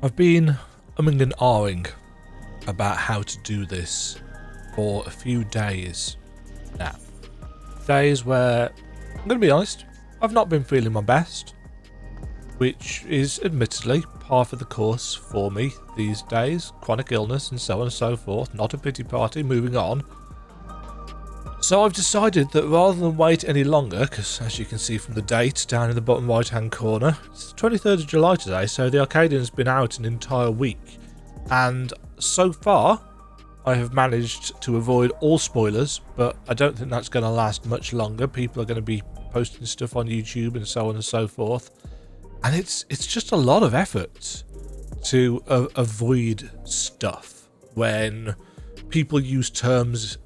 I've been umming and ahhing about how to do this for a few days now. Days where, I'm going to be honest, I've not been feeling my best, which is admittedly par for the course for me these days. Chronic illness and so on and so forth. Not a pity party, moving on. So I've decided that rather than wait any longer, because as you can see from the date down in the bottom right hand corner, it's the 23rd of July today, so the Arcadion's been out an entire week. And so far, I have managed to avoid all spoilers, but I don't think that's going to last much longer. People are going to be posting stuff on YouTube and so on and so forth. And it's just a lot of effort to avoid stuff when people use terms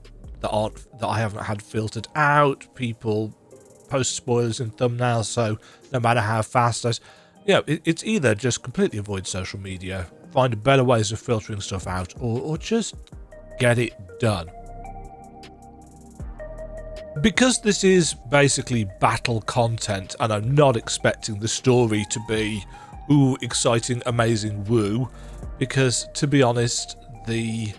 that I haven't had filtered out. People post spoilers in thumbnails, so no matter how fast it's either just completely avoid social media, find better ways of filtering stuff out, or just get it done. Because this is basically battle content, and I'm not expecting the story to be ooh, exciting, amazing, woo, because to be honest, the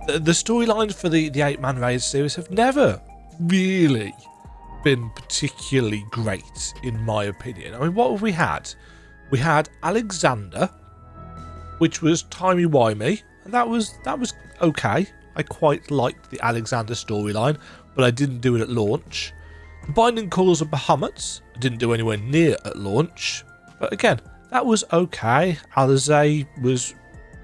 storylines for the 8-man raid series have never really been particularly great, in my opinion. I mean, what have we had? We had Alexander, which was timey-wimey, and that was okay. I quite liked the Alexander storyline, but I didn't do it at launch. The Binding Calls of Bahamut, I didn't do anywhere near at launch, but again, that was okay. Alizé was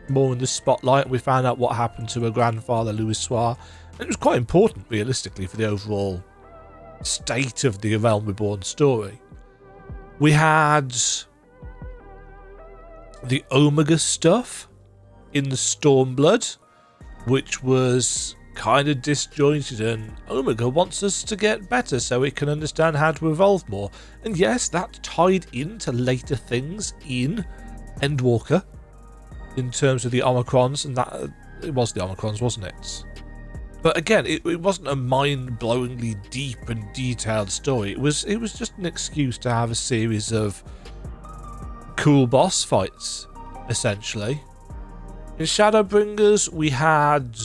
more in the spotlight. We found out what happened to her grandfather, Louis Soir, and it was quite important, realistically, for the overall state of the Realm Reborn story. We had the Omega stuff in the Stormblood, which was kind of disjointed, and Omega wants us to get better so we can understand how to evolve more. And yes, that tied into later things in Endwalker, in terms of the Omicrons, and that it was the Omicrons, wasn't it? But again, it wasn't a mind-blowingly deep and detailed story. It was just an excuse to have a series of cool boss fights, essentially. In Shadowbringers, we had...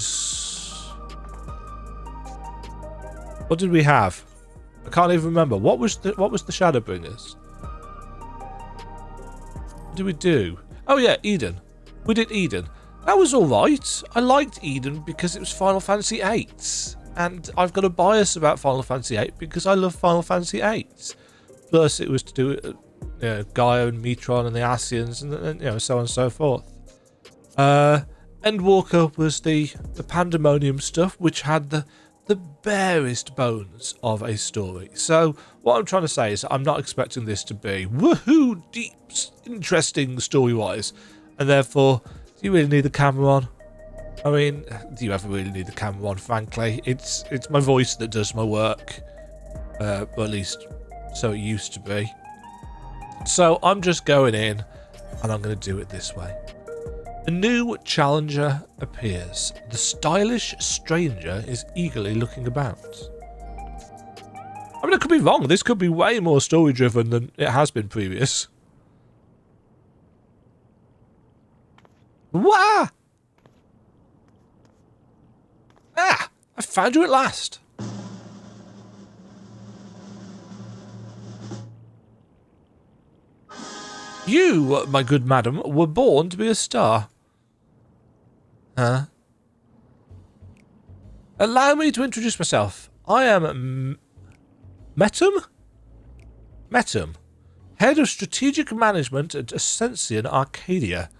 what did we have? I can't even remember. What was the Shadowbringers? What did we do? Oh yeah, Eden. We did Eden. That was alright. I liked Eden because it was Final Fantasy VIII. And I've got a bias about Final Fantasy VIII because I love Final Fantasy VIII. Plus it was to do with Gaia and Metron and the Asians and so on and so forth. Endwalker was the Pandemonium stuff, which had the barest bones of a story. So what I'm trying to say is I'm not expecting this to be woohoo deep, interesting story-wise. And therefore, do you really need the camera on? I mean, do you ever really need the camera on, frankly? It's my voice that does my work. Or at least, so it used to be. So I'm just going in, and I'm going to do it this way. A new challenger appears. The stylish stranger is eagerly looking about. I mean, I could be wrong. This could be way more story-driven than it has been previous. Wah! Ah! I found you at last. You, my good madam, were born to be a star. Huh? Allow me to introduce myself. I am Metum, head of strategic management at Ascension Arcadia.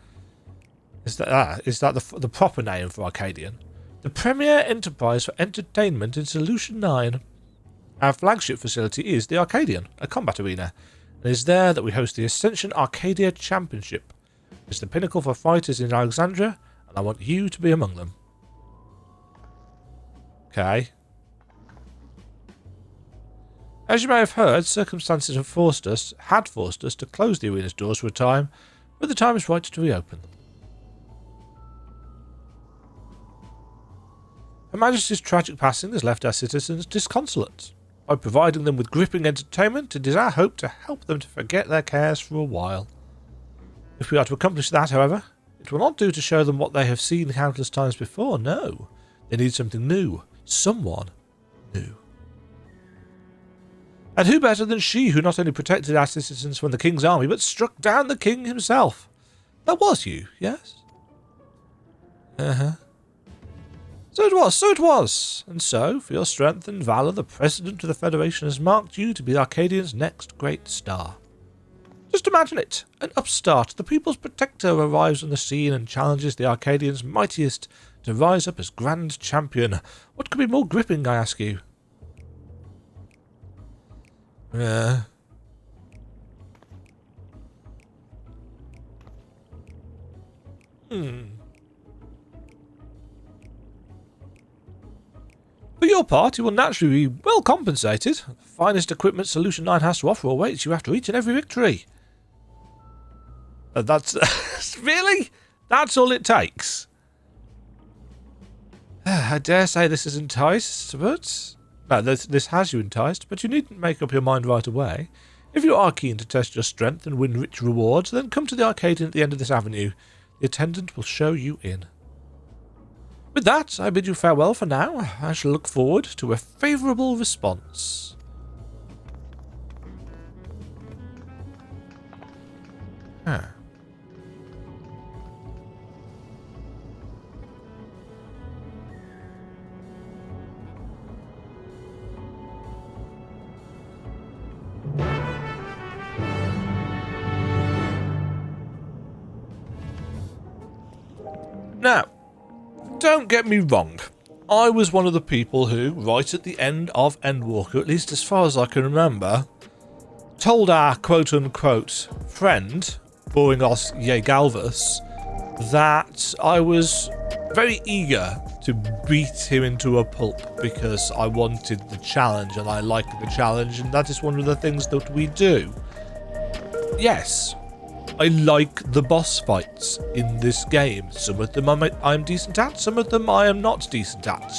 Is that the proper name for Arcadion? The premier enterprise for entertainment in Solution 9. Our flagship facility is the Arcadion, a combat arena. It is there that we host the Ascension Arcadia Championship. It's the pinnacle for fighters in Alexandria, and I want you to be among them. Okay. As you may have heard, circumstances had forced us to close the arena's doors for a time, but the time is right to reopen them. Her Majesty's tragic passing has left our citizens disconsolate. By providing them with gripping entertainment, it is our hope to help them to forget their cares for a while. If we are to accomplish that, however, it will not do to show them what they have seen countless times before. No, they need something new. Someone new. And who better than she who not only protected our citizens from the king's army, but struck down the king himself? That was you, yes? Uh-huh. So it was. And so, for your strength and valour, the President of the Federation has marked you to be Arcadion's next great star. Just imagine it. An upstart, the people's protector, arrives on the scene and challenges the Arcadians' mightiest to rise up as Grand Champion. What could be more gripping, I ask you? For your part, you will naturally be well compensated. The finest equipment Solution 9 has to offer awaits you after each and every victory. That's... really? That's all it takes? I dare say this is enticed, but... No, this has you enticed, but you needn't make up your mind right away. If you are keen to test your strength and win rich rewards, then come to the Arcadion at the end of this avenue. The attendant will show you in. With that, I bid you farewell for now. I shall look forward to a favourable response. Huh. Now, don't get me wrong, I was one of the people who, right at the end of Endwalker, at least as far as I can remember, told our quote-unquote friend, Boringos Yegalvus, that I was very eager to beat him into a pulp because I wanted the challenge and I liked the challenge, and that is one of the things that we do. Yes, I like the boss fights in this game. Some of them I'm decent at, some of them I am not decent at.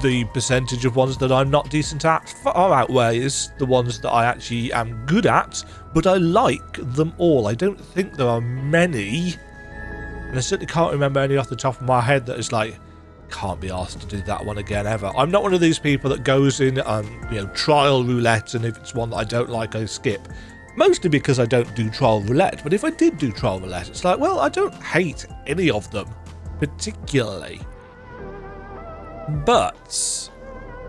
The percentage of ones that I'm not decent at far outweighs the ones that I actually am good at, but I like them all. I don't think there are many, and I certainly can't remember any off the top of my head that is like, can't be asked to do that one again ever. I'm not one of these people that goes in and, trial roulette, and if it's one that I don't like, I skip. Mostly because I don't do trial roulette, but if I did do trial roulette, it's like, well, I don't hate any of them particularly. But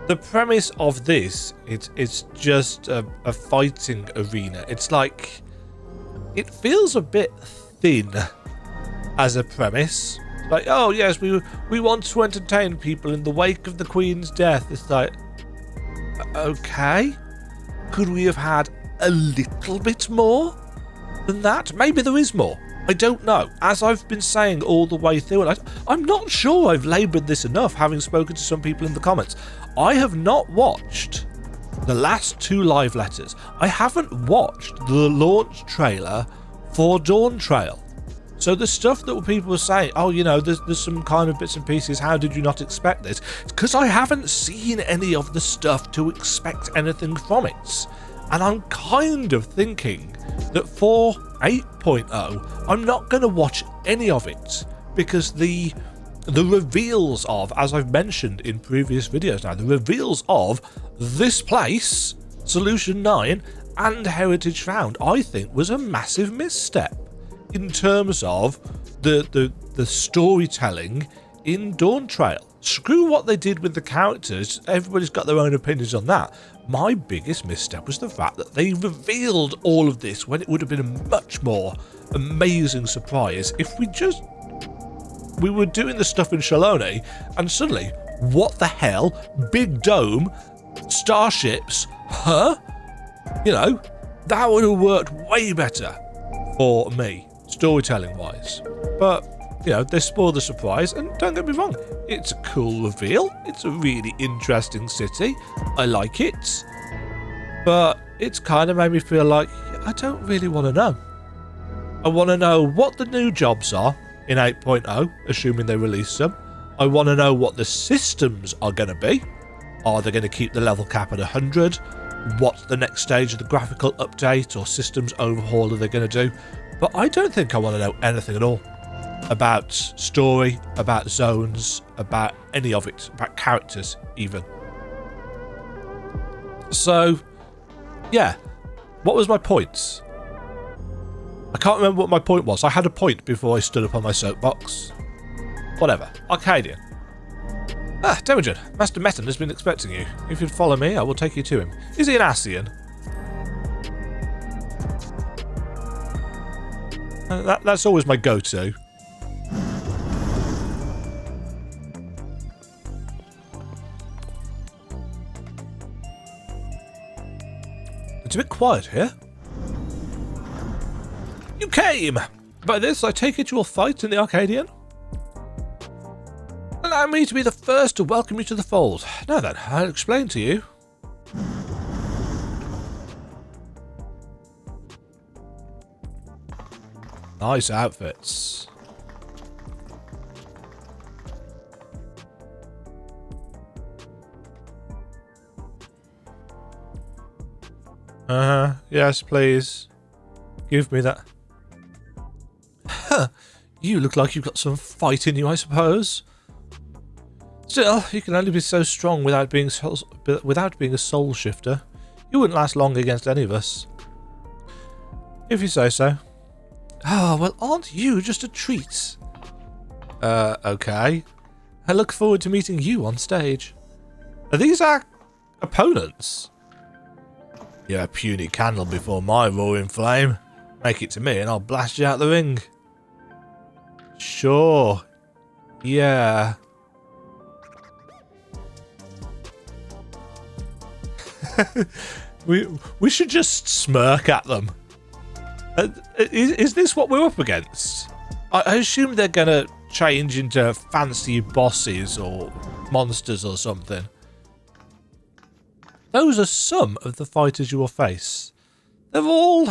the premise of this, it's just a fighting arena. It's like, it feels a bit thin as a premise. Like, oh yes, we want to entertain people in the wake of the Queen's death. It's like, okay, could we have had a little bit more than that? Maybe there is more. I don't know. As I've been saying all the way through it, I'm not sure I've laboured this enough, having spoken to some people in the comments. I have not watched the last 2 live letters. I haven't watched the launch trailer for Dawntrail. So the stuff that people were saying, oh, there's some kind of bits and pieces, how did you not expect this? It's because I haven't seen any of the stuff to expect anything from it. And I'm kind of thinking that for 8.0, I'm not going to watch any of it, because the reveals of, as I've mentioned in previous videos now, the reveals of this place, Solution 9, and Heritage Found, I think was a massive misstep in terms of the storytelling in Dawntrail. Screw what they did with the characters, everybody's got their own opinions on that. My biggest misstep was the fact that they revealed all of this when it would have been a much more amazing surprise if we were doing the stuff in Shaloni and suddenly, what the hell, big dome, starships, huh? That would have worked way better for me, storytelling wise. But they spoil the surprise, and don't get me wrong, it's a cool reveal, it's a really interesting city, I like it, but it's kind of made me feel like I don't really want to know. I want to know what the new jobs are in 8.0, assuming they release them. I want to know what the systems are going to be, Are they going to keep the level cap at 100? What's the next stage of the graphical update or systems overhaul are they going to do? But I don't think I want to know anything at all about story, about zones, about any of it, about characters even. So, yeah, what was my points? I can't remember what my point was. I had a point before I stood up on my soapbox. Whatever. Arcadion. Ah, Demajen, Master Meton has been expecting you. If you'd follow me, I will take you to him. Is he an Asian? That's always my go-to. It's a bit quiet here. You came! By this, I take it you will fight in the Arcadion? Allow me to be the first to welcome you to the fold. Now then, I'll explain to you. Nice outfits. Yes, please. Give me that. Huh. You look like you've got some fight in you, I suppose. Still, you can only be so strong without being a soul shifter. You wouldn't last long against any of us. If you say so. Ah, well, aren't you just a treat? Okay. I look forward to meeting you on stage. Are these our opponents? You're a puny candle before my roaring flame. Make it to me and I'll blast you out the ring. Sure. Yeah. we should just smirk at them. Is this what we're up against? I assume they're gonna change into fancy bosses or monsters or something. Those are some of the fighters you will face. They're all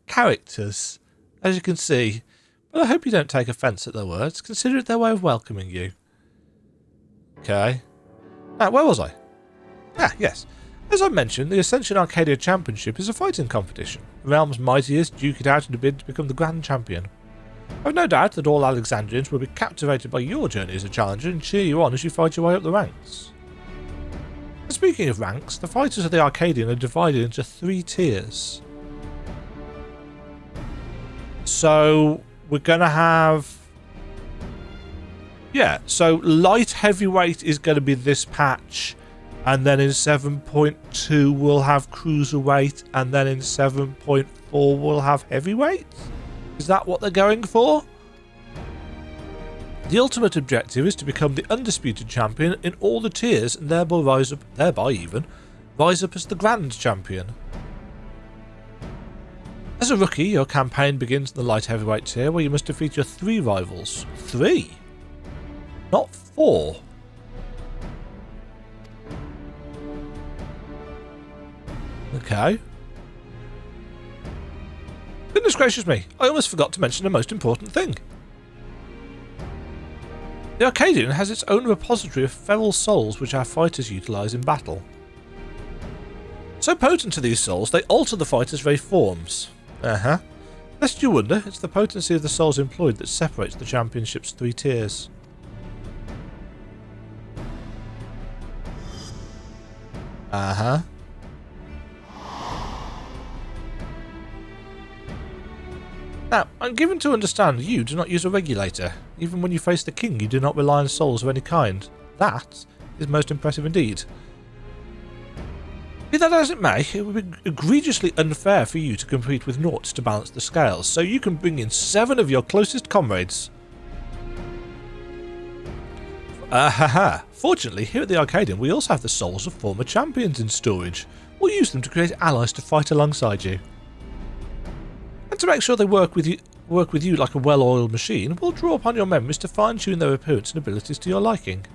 characters, as you can see. But I hope you don't take offence at their words. Consider it their way of welcoming you. Okay. Now, where was I? Ah, yes. As I mentioned, the Ascension Arcadia Championship is a fighting competition. The realm's mightiest duke it out in a bid to become the Grand Champion. I have no doubt that all Alexandrians will be captivated by your journey as a challenger and cheer you on as you fight your way up the ranks. And speaking of ranks, the fighters of the Arcadion are divided into 3 tiers. So, we're going to have... Yeah, so light heavyweight is going to be this patch. And then in 7.2 we'll have cruiserweight, and then in 7.4 we'll have heavyweight? Is that what they're going for? The ultimate objective is to become the undisputed champion in all the tiers and thereby rise up as the Grand Champion. As a rookie, your campaign begins in the light heavyweight tier where you must defeat your 3 rivals. 3? Not 4. Okay. Goodness gracious me, I almost forgot to mention the most important thing. The Arcadion has its own repository of feral souls which our fighters utilise in battle. So potent are these souls, they alter the fighter's very forms. Lest you wonder, it's the potency of the souls employed that separates the championship's 3 tiers. Now, I'm given to understand you do not use a regulator. Even when you face the king, you do not rely on souls of any kind. That is most impressive indeed. Be that as it may, it would be egregiously unfair for you to compete with noughts to balance the scales, so you can bring in 7 of your closest comrades. Fortunately, here at the Arcadion, we also have the souls of former champions in storage. We'll use them to create allies to fight alongside you. And to make sure they work with you like a well-oiled machine, we'll draw upon your memories to fine-tune their appearance and abilities to your liking.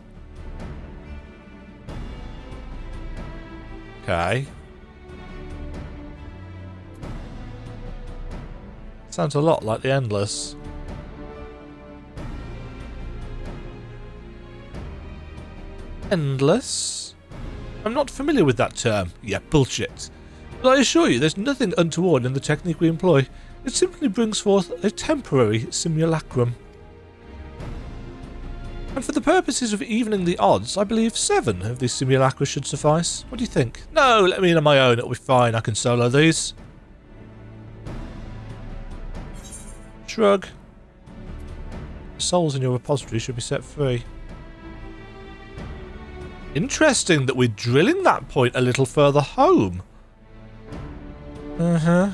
Okay. Sounds a lot like the Endless. Endless? I'm not familiar with that term. Yeah, bullshit. But I assure you, there's nothing untoward in the technique we employ. It simply brings forth a temporary simulacrum. And for the purposes of evening the odds, I believe 7 of these simulacra should suffice. What do you think? No, let me in on my own. It'll be fine. I can solo these. Shrug. Souls in your repository should be set free. Interesting that we're drilling that point a little further home. I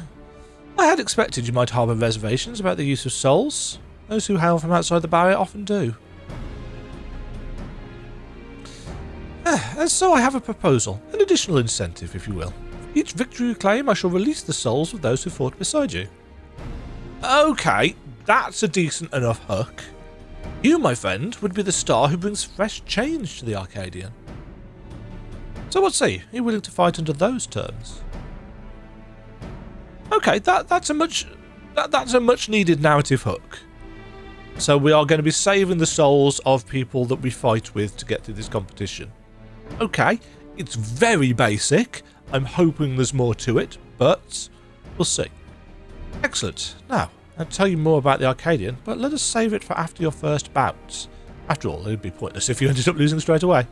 had expected you might harbour reservations about the use of souls. Those who hail from outside the barrier often do. And so I have a proposal, an additional incentive, if you will. For each victory you claim, I shall release the souls of those who fought beside you. Okay, that's a decent enough hook. You, my friend, would be the star who brings fresh change to the Arcadion. So what say you? Are you willing to fight under those terms? Okay, that's a much needed narrative hook. So we are going to be saving the souls of people that we fight with to get through this competition. Okay, it's very basic. I'm hoping there's more to it, but we'll see. Excellent. Now, I'll tell you more about the Arcadion, but let us save it for after your first bout. After all, it would be pointless if you ended up losing straight away.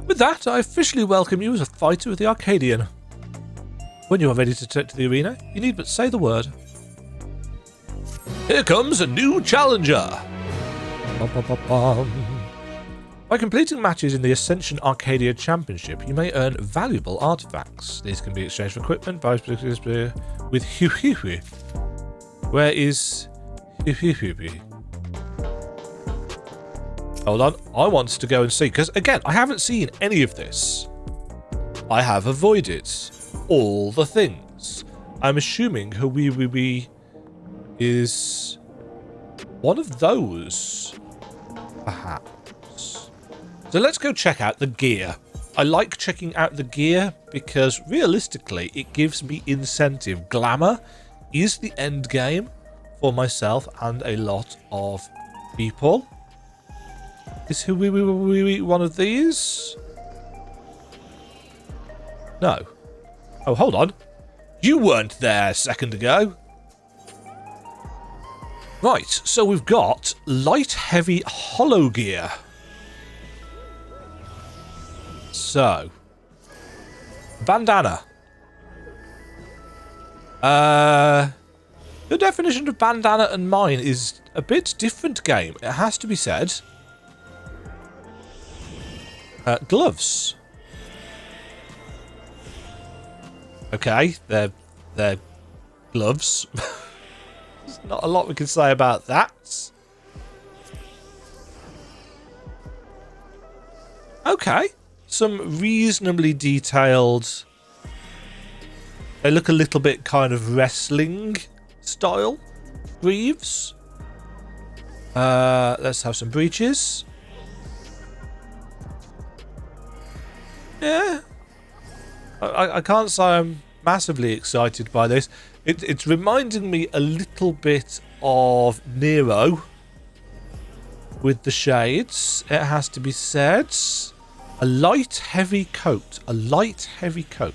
With that, I officially welcome you as a fighter of the Arcadion. When you are ready to take to the arena, you need but say the word. Here comes a new challenger! By completing matches in the Ascension Arcadia Championship, you may earn valuable artifacts. These can be exchanged for equipment with Where is Hold on, I want to go and see, because again, I haven't seen any of this. I have avoided all the things. I'm assuming Huiwiwi is one of those, perhaps. So let's go check out the gear. I like checking out the gear because realistically it gives me incentive. Glamour is the end game for myself and a lot of people. Is Huiwiwi one of these? No. Oh, hold on. You weren't there a second ago. Right, so we've got light heavy hollow gear. So, bandana. The definition of bandana and mine is a bit different, game. It has to be said. Gloves. Okay, they're gloves. There's not a lot we can say about that. Okay, some reasonably detailed. They look a little bit kind of wrestling style. Greaves. Let's have some breeches. Yeah. I can't say I'm massively excited by this. It's reminding me a little bit of Nero with the shades. It has to be said. A light heavy coat. A light heavy coat.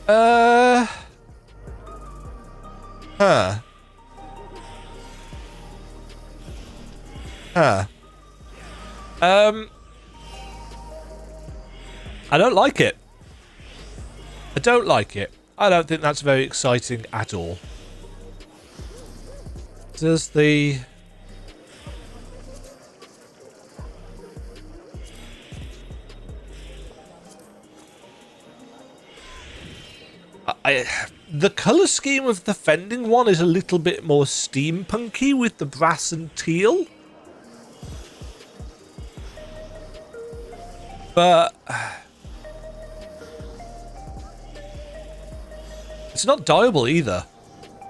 Huh. I don't like it. I don't like it. I don't think that's very exciting at all. Does the... the colour scheme of the fending one is a little bit more steampunky with the brass and teal. But it's not dyeable either.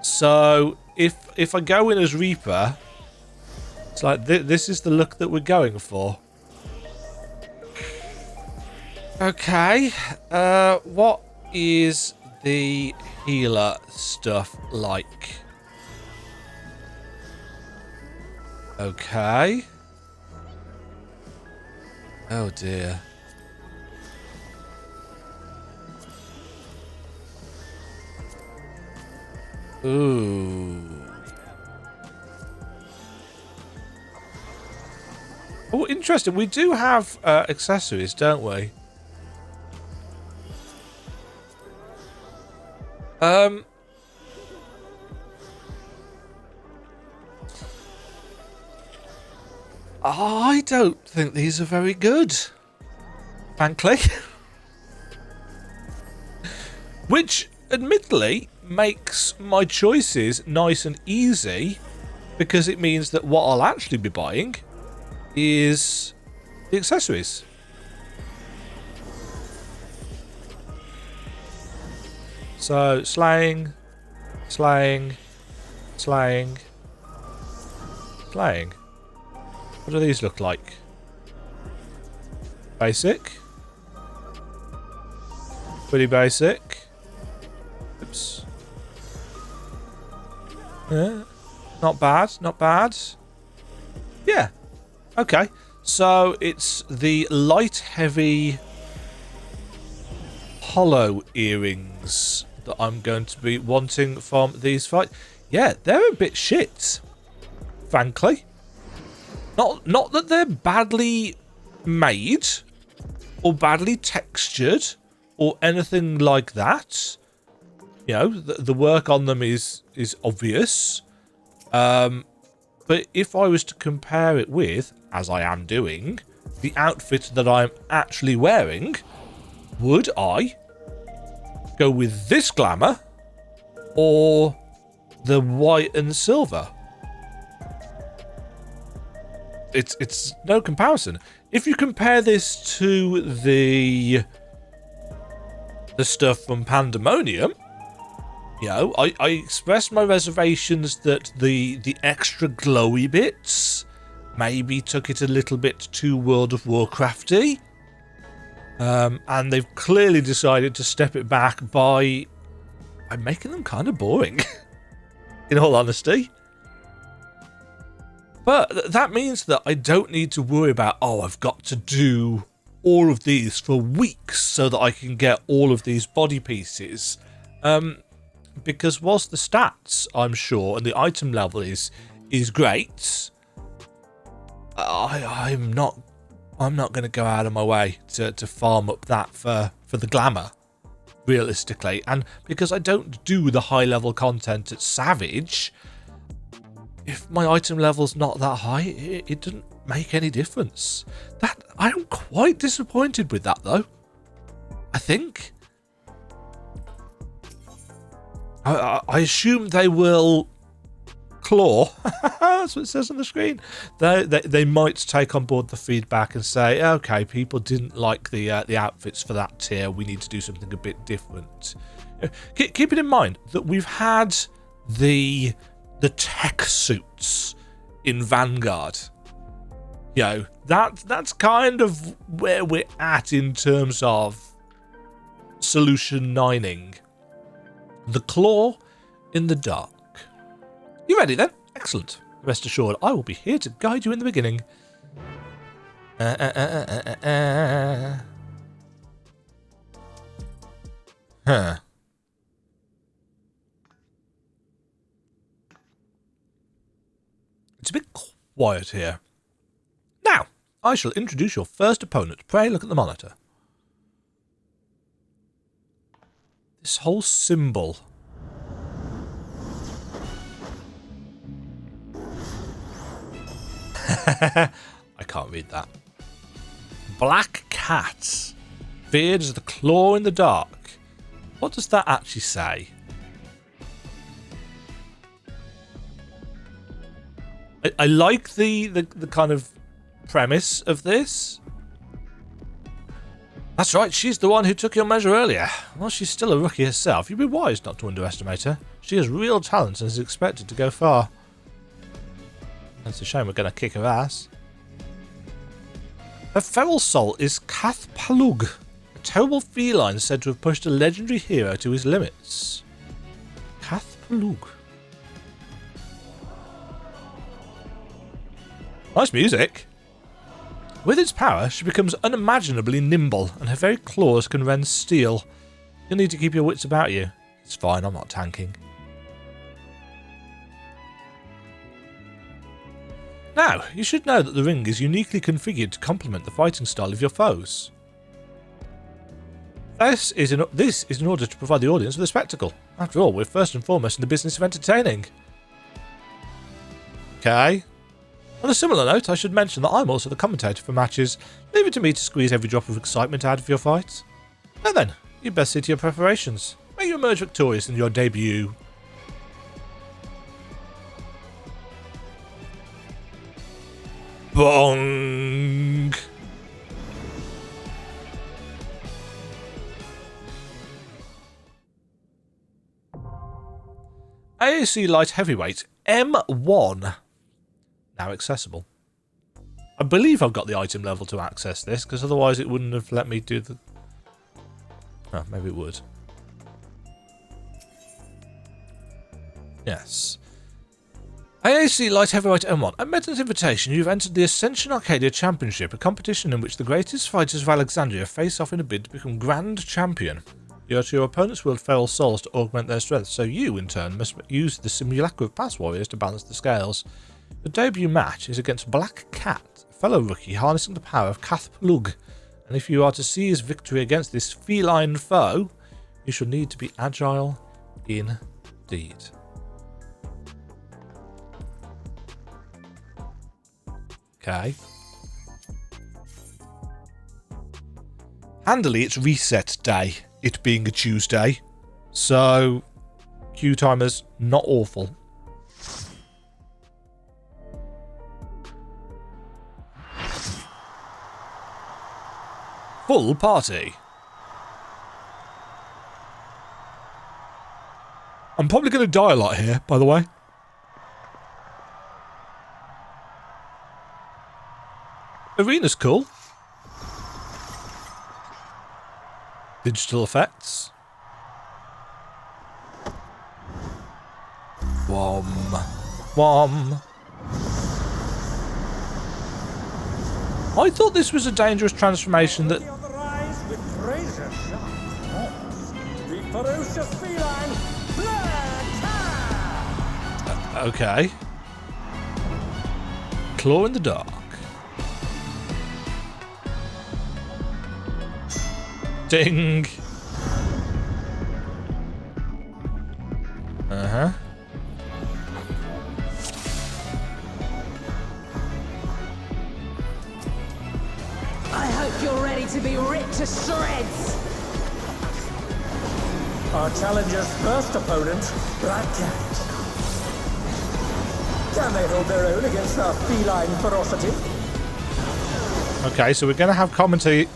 So if I go in as Reaper, It's like, this is the look that we're going for. Okay. What is the healer stuff like? Okay. Oh dear. Ooh. Oh, interesting. We do have accessories, don't we? I don't think these are very good, frankly. Which, admittedly, makes my choices nice and easy, because it means that what I'll actually be buying is the accessories. So, slaying, slaying, slaying, slaying. What do these look like? Basic. Pretty basic. Oops. Yeah. Not bad, not bad. Yeah. Okay. So it's the light-heavy hollow earrings that I'm going to be wanting from these fights. Yeah, they're a bit shit, frankly. Not that they're badly made or badly textured or anything like that. You know, the work on them is obvious. But if I was to compare it with, as I am doing, the outfit that I'm actually wearing, would I go with this glamour or the white and silver? It's no comparison. If you compare this to the stuff from Pandemonium, you know, I expressed my reservations that the extra glowy bits maybe took it a little bit too World of Warcrafty. And they've clearly decided to step it back by making them kind of boring, in all honesty. But that means that I don't need to worry about, oh, I've got to do all of these for weeks so that I can get all of these body pieces. Because whilst the stats, I'm sure, and the item level is great, I'm not going to go out of my way to farm up that for the glamour, realistically. And because I don't do the high level content at Savage, if my item level's not that high, it doesn't make any difference. That I'm quite disappointed with that, though. I think. I assume they will claw. That's what it says on the screen. They might take on board the feedback and say, okay, people didn't like the outfits for that tier. We need to do something a bit different. Keep it in mind that we've had the tech suits in Vanguard. You know, that's kind of where we're at in terms of solution nining. The claw in the dark. You ready then? Excellent. Rest assured, I will be here to guide you in the beginning. Huh. It's a bit quiet here. Now, I shall introduce your first opponent. Pray look at the monitor. This whole symbol. I can't read that. Black cat. Feared as the claw in the dark. What does that actually say? I like the kind of premise of this. That's right, she's the one who took your measure earlier. Well, she's still a rookie herself. You'd be wise not to underestimate her. She has real talent and is expected to go far. That's a shame we're going to kick her ass. Her feral soul is Cath Palug, a terrible feline said to have pushed a legendary hero to his limits. Cath Palug. Nice music. With its power, she becomes unimaginably nimble, and her very claws can rend steel. You'll need to keep your wits about you. It's fine, I'm not tanking. Now, you should know that the ring is uniquely configured to complement the fighting style of your foes. This is in order to provide the audience with a spectacle. After all, we're first and foremost in the business of entertaining. Okay. On a similar note, I should mention that I'm also the commentator for matches. Leave it to me to squeeze every drop of excitement out of your fights. Now then, you best see to your preparations. May you emerge victorious in your debut. Bong! AAC Light-Heavyweight M1. Now accessible. I believe I've got the item level to access this, because otherwise it wouldn't have let me do the... Oh, maybe it would. Yes. AAC Light-Heavyweight M1. At Metan's invitation, you've entered the Ascension Arcadia Championship, a competition in which the greatest fighters of Alexandria face off in a bid to become Grand Champion. You are to your opponents' wield feral souls to augment their strength, so you, in turn, must use the simulacra of past warriors to balance the scales. The debut match is against Black Cat, a fellow rookie harnessing the power of Cath Palug, and if you are to seize victory against this feline foe, you shall need to be agile indeed. Okay. Handily, it's reset day, it being a Tuesday, so queue timers not awful. Full party. I'm probably going to die a lot here, by the way. Arena's cool. Digital effects. Whom. Whom. I thought this was a dangerous transformation that... Okay. Claw in the dark. Ding. Uh-huh. I hope you're ready to be ripped to shreds. Our challenger's first opponent, Black Cat. Can they hold their own against our feline ferocity? Okay, so we're going to have commentary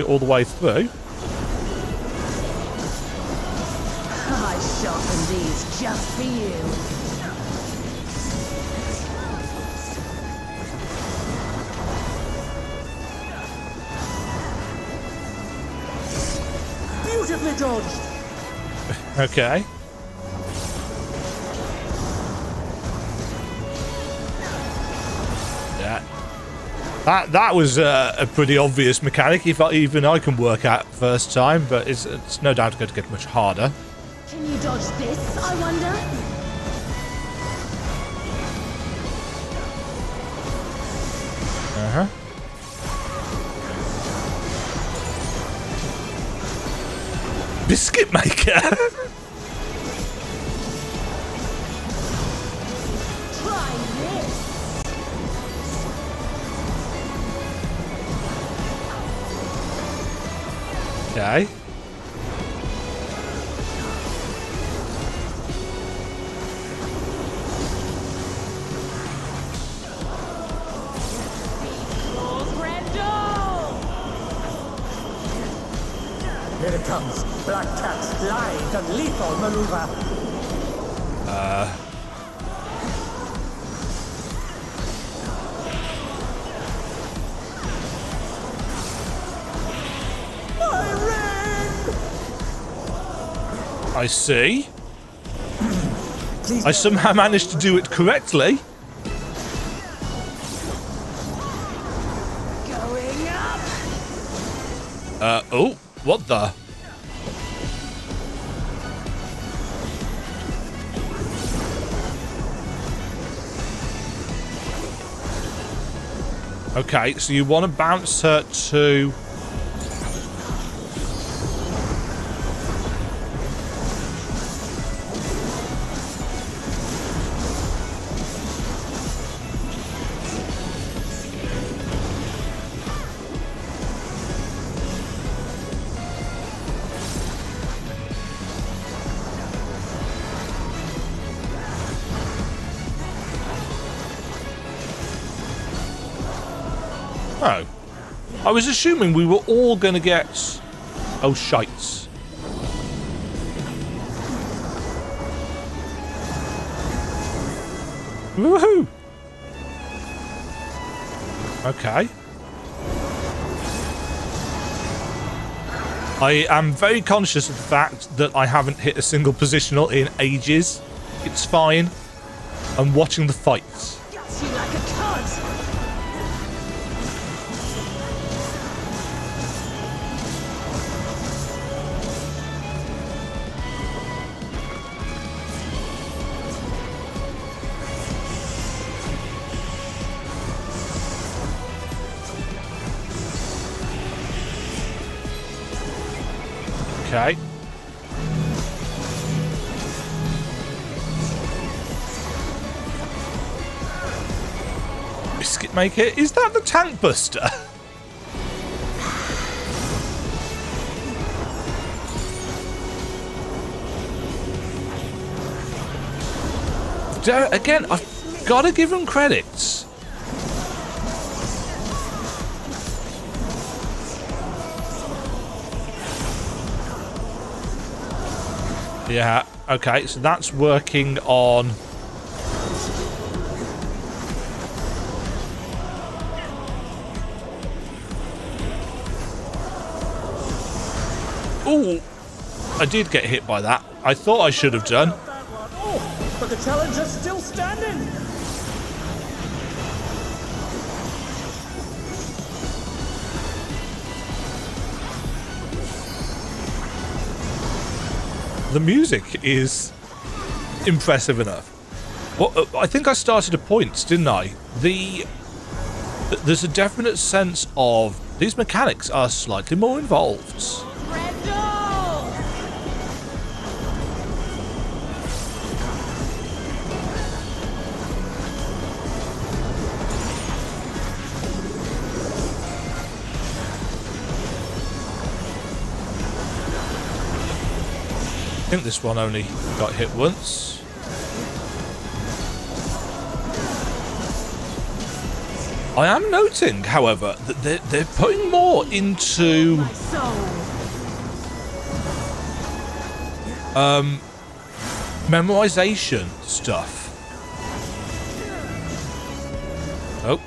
all the way through. I sharpened these just for you. Beautifully dodged. Okay. Yeah. That was a pretty obvious mechanic, if even I can work out first time, but it's no doubt going to get much harder. Can you dodge this, I wonder? Uh-huh. Biscuit maker! Try this. Okay. Here it comes. Black Cat's live and lethal maneuver. I see. Please I somehow managed to do it correctly. Going up. Oh, what the? Okay, so you want to bounce her to... Oh. I was assuming we were all going to get... Oh, shites. Woohoo! Okay. I am very conscious of the fact that I haven't hit a single positional in ages. It's fine. I'm watching the fights. Guts you like a cunt. Okay. Biscuit maker? Is that the tank buster? Again, I've got to give him credits. Yeah, okay, so that's working on... Ooh, I did get hit by that. I thought I should have done. Oh, but the challenger's still standing. The music is impressive enough. Well, I think I started at points, didn't I? There's a definite sense of these mechanics are slightly more involved. Randall! I think this one only got hit once. I am noting, however, that they're putting more into My soul. memorization stuff. Oh.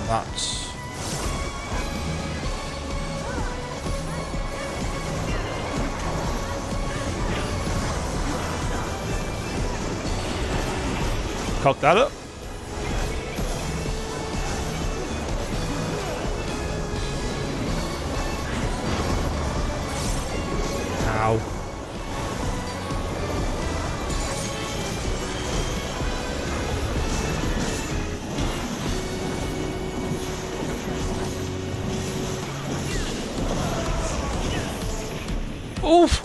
That's... Cock that up. Ow. Oof!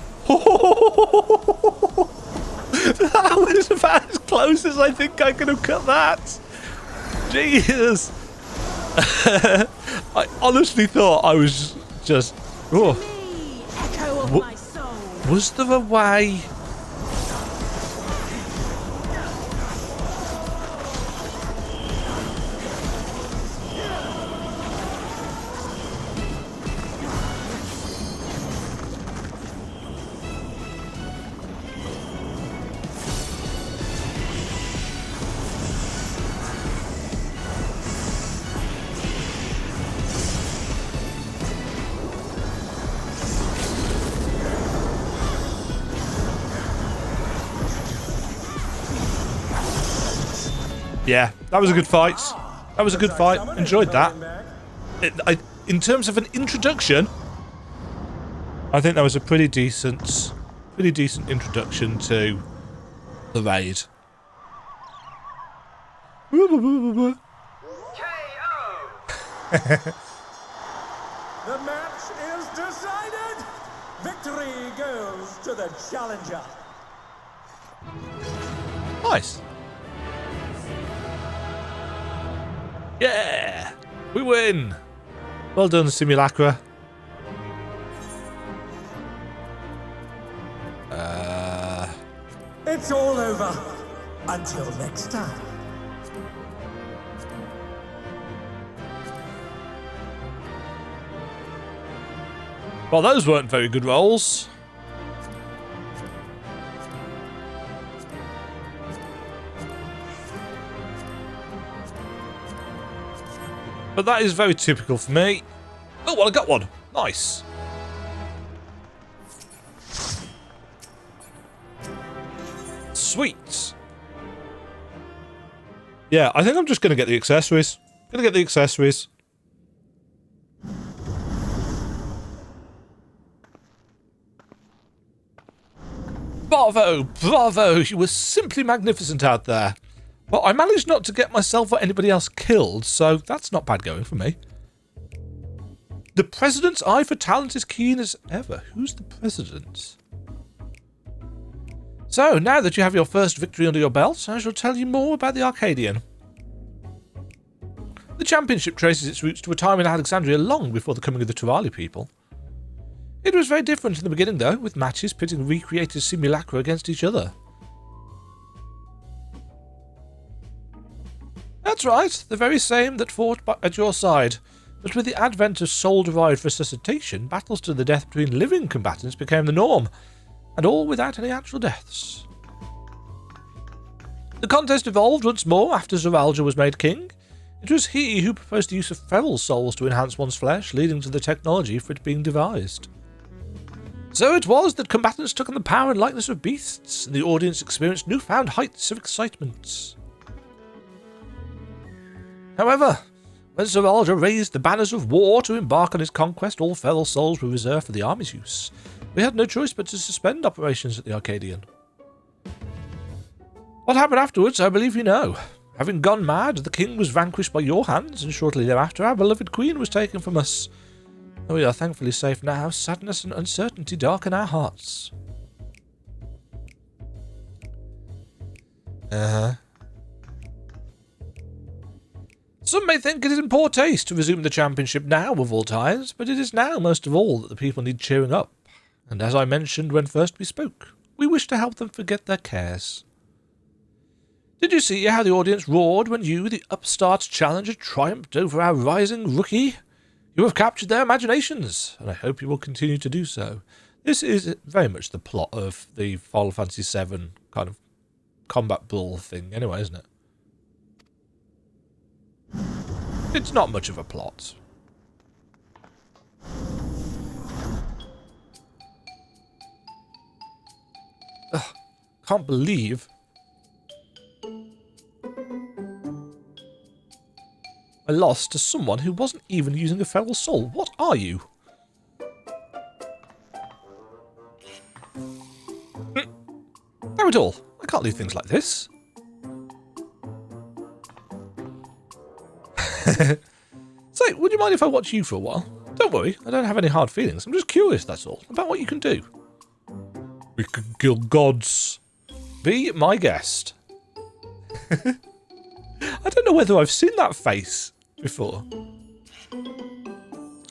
That was about as close as I think I could have cut that. Jesus! I honestly thought I was just... Oh. Me, echo of my soul. Was there a way? Yeah, that was a good fight. That was a good fight. Enjoyed that. In terms of an introduction, I think that was a pretty decent introduction to the raid. The match is decided. Victory goes to the challenger. Nice. Yeah, we win. Well done, Simulacra. It's all over. Until next time. Well, those weren't very good rolls. But that is very typical for me. Oh, well, I got one. Nice. Sweet. Yeah, I think I'm just going to get the accessories. Bravo, bravo, you were simply magnificent out there. Well, I managed not to get myself or anybody else killed, so that's not bad going for me. The President's eye for talent is keen as ever. Who's the President? So, now that you have your first victory under your belt, I shall tell you more about the Arcadion. The championship traces its roots to a time in Alexandria long before the coming of the Turali people. It was very different in the beginning, though, with matches pitting recreated simulacra against each other. That's right, the very same that fought at your side. But with the advent of soul-derived resuscitation, battles to the death between living combatants became the norm, and all without any actual deaths. The contest evolved once more after Zoralja was made king. It was he who proposed the use of feral souls to enhance one's flesh, leading to the technology for it being devised. So it was that combatants took on the power and likeness of beasts, and the audience experienced newfound heights of excitement. However, when Zoralja raised the banners of war to embark on his conquest, all feral souls were reserved for the army's use. We had no choice but to suspend operations at the Arcadion. What happened afterwards, I believe you know. Having gone mad, the king was vanquished by your hands, and shortly thereafter our beloved queen was taken from us. Though we are thankfully safe now, sadness and uncertainty darken our hearts. Some may think it is in poor taste to resume the championship now of all times, but it is now most of all that the people need cheering up. And as I mentioned when first we spoke, we wish to help them forget their cares. Did you see how the audience roared when you, the upstart challenger, triumphed over our rising rookie? You have captured their imaginations, and I hope you will continue to do so. This is very much the plot of the Final Fantasy VII kind of combat brawl thing anyway, isn't it? It's not much of a plot. Ugh, can't believe I lost to someone who wasn't even using a feral soul. What are you? Know it all. I can't leave things like this. Say, would you mind if I watch you for a while? Don't worry, I don't have any hard feelings. I'm just curious, that's all, about what you can do. We can kill gods. Be my guest. I don't know whether I've seen that face before.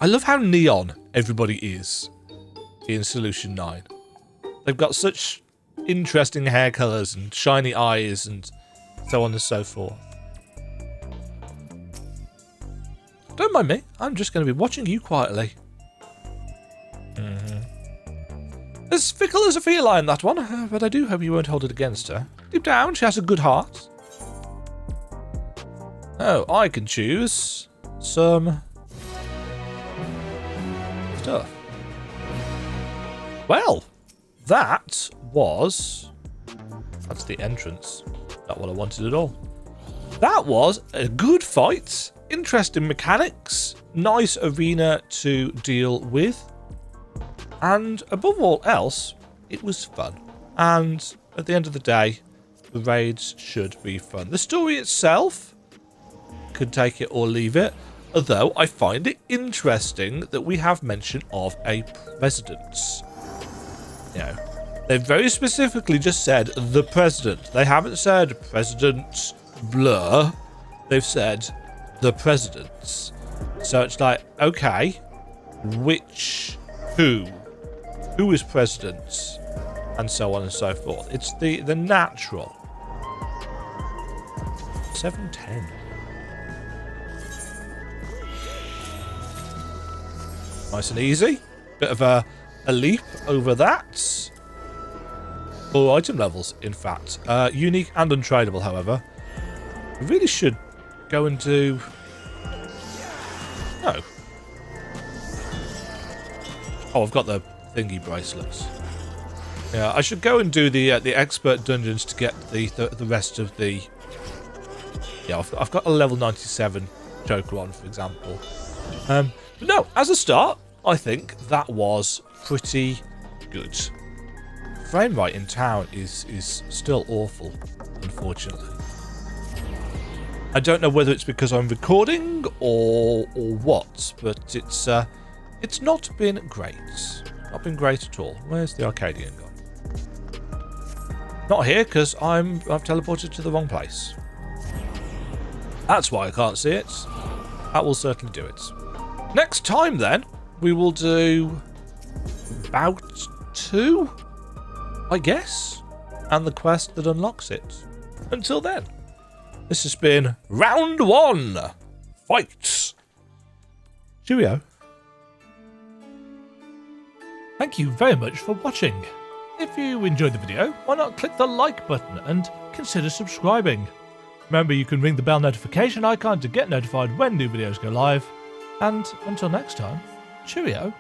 I love how neon everybody is in Solution 9. They've got such interesting hair colours and shiny eyes and so on and so forth. Don't mind me, I'm just going to be watching you quietly. As fickle as a feline, that one, but I do hope you won't hold it against her. Deep down, she has a good heart. Oh, I can choose some stuff. Well, that's the entrance. Not what I wanted at all. that was a good fight. Interesting mechanics. Nice arena to deal with. And above all else, it was fun. And at the end of the day, the raids should be fun. The story itself could take it or leave it. Although I find it interesting that we have mention of a president. You know, they've very specifically just said the president. They haven't said President Blur. They've said the presidents. So it's like, okay, who is president, and so on and so forth. It's the natural. 710. Nice and easy. Bit of a leap over that. 4 item levels, in fact. Unique and untradeable, however. I really should go and do... No. Oh, I've got the thingy bracelets. Yeah, I should go and do the expert dungeons to get the rest of the... Yeah, I've got a level 97 Joker on, for example. But no, as a start, I think that was pretty good. Frame rate in town is still awful, unfortunately. I don't know whether it's because I'm recording or what, but it's not been great. Not been great at all. Where's the Arcadion gone? Not here, because I've teleported to the wrong place. That's why I can't see it. That will certainly do it. Next time, then, we will do Bout 2, I guess, and the quest that unlocks it. Until then, this has been Round 1. Fight! Cheerio. Thank you very much for watching. If you enjoyed the video, why not click the like button and consider subscribing. Remember, you can ring the bell notification icon to get notified when new videos go live. And until next time, cheerio.